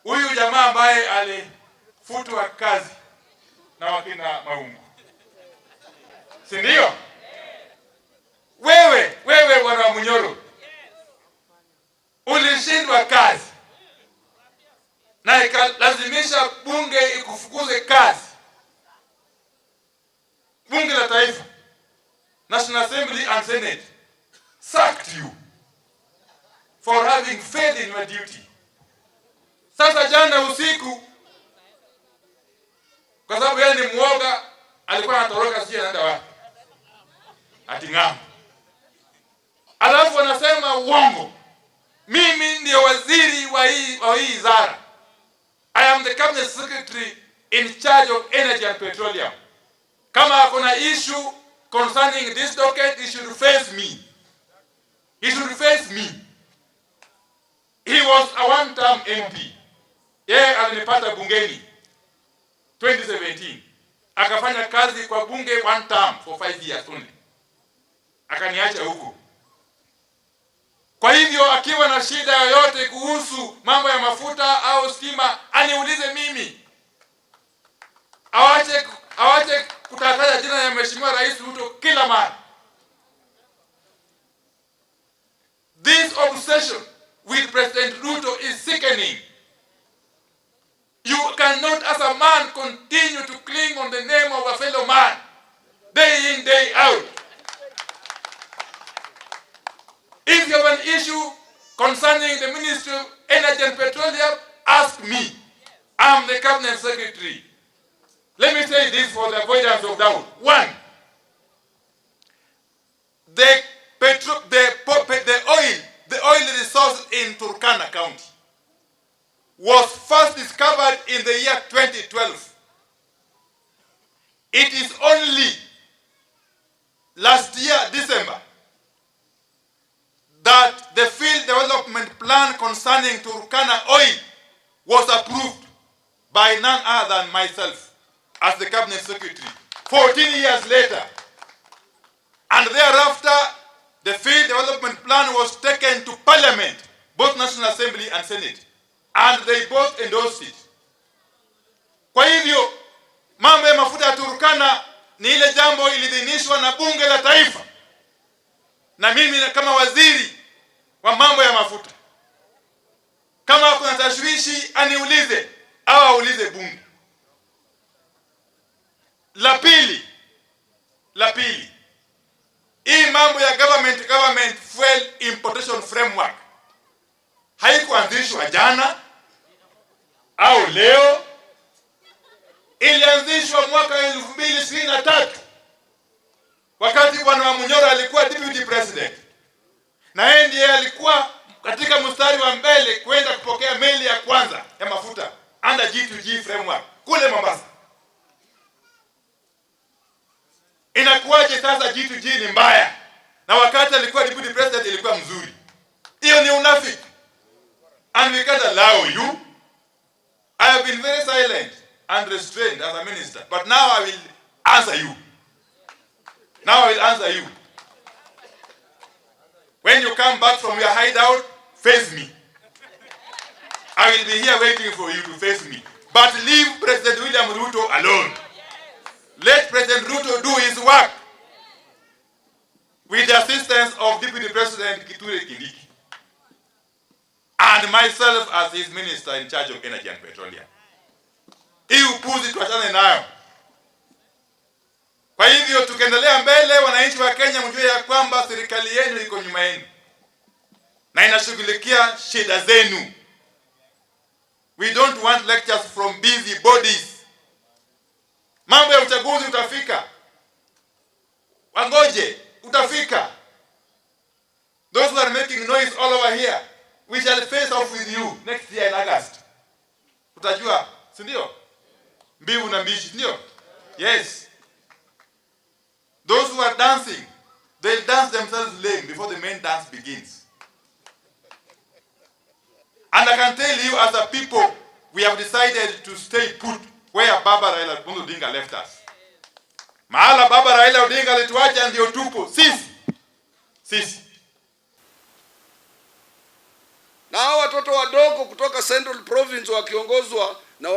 Huyu jamaa ambaye alifutwa kazi na wakina Maungu, si ndio? Wewe bwana Munyoro ulishindwa kazi na ikalazimisha bunge ikufukuze kazi. Bunge la Taifa, National Assembly and Senate sacked you for having failed in your duty. Sasa jana usiku, kwa sababu yeye ni muoga, alikuwa anatoroka sije anaenda wapi? Atingam. Alafu anasema uongo. Mimi ndio waziri wa hii wizara. I am the cabinet secretary in charge of energy and petroleum. Kama kuna issue concerning this docket, he should face me. He should face me. He was a one-term MP. Yeye alinipata bungeni 2017. Akafanya kazi kwa bunge one term for 5 years only. Akaniacha huko. Kwa hivyo akiwa na shida yoyote kuhusu mambo ya mafuta au stima, aniulize mimi. Awache kutataja jina ya Mheshimiwa Rais Ruto kila mara. This obsession with President Ruto is sickening. You cannot as a man continue to cling on the name of a fellow man day in, day out. If you have an issue concerning the Ministry of Energy and Petroleum, ask me. I'm the Cabinet Secretary. Let me say this for the avoidance of doubt. One, the oil resource in Turkana County was first discovered in the year 2012. It is only last year, December, that the field development plan concerning Turkana oil was approved by none other than myself as the Cabinet Secretary. 14 years later. And thereafter, the field development plan was taken to Parliament, both National Assembly and Senate, and they both endorsed it. Kwa hivyo, mambo ya mafuta ya Turkana ni ile jambo ilidhinishwa na bunge la taifa. Na mimi kama waziri wa mambo ya mafuta, kama kuna tashwishi aniulize au aulize bunge. La pili, hii mambo ya government fuel importation framework haikuanzishwa jana au leo. Ilianzishwa mwaka 2023 wakati bwana Munyoro alikuwa deputy president, na yeye ndiye alikuwa katika mstari wa mbele kwenda kupokea meli ya kwanza ya mafuta under G2G framework kule Mombasa. Inakuwaje sasa G2G ni mbaya na wakati alikuwa deputy president ilikuwa mzuri? Hiyo ni unafiki. And we can't allow you. I have been very silent and restrained as a minister, but now I will answer you. When you come back from your hideout, face me. I will be here waiting for you to face me. But leave President William Ruto alone. Let President Ruto do his work with the assistance of Deputy President Kithure Kindiki and myself as his minister in charge of energy and petroleum. Hii upuzi tuachane nayo. Kwa hivyo tukiendelea mbele, wananchi wa Kenya mjue ya kwamba serikali yenu iko nyuma yenu na inashughulikia shida zenu. We don't want lectures from busy bodies. Mambo ya uchaguzi utafika. Wangoje, utafika. Those who are making noise all over here, we shall face off with you next year in August. Utajua, si ndio? Mbivu na mbichi, ndio? Yes. Those who are dancing, they'll dance themselves lame before the main dance begins. And I can tell you as a people, we have decided to stay put where Baba Raila Odinga left us. Mahala Baba Raila Odinga alituacha ndio tupo. Sisi. na hao watoto wadogo kutoka Central Province wakiongozwa na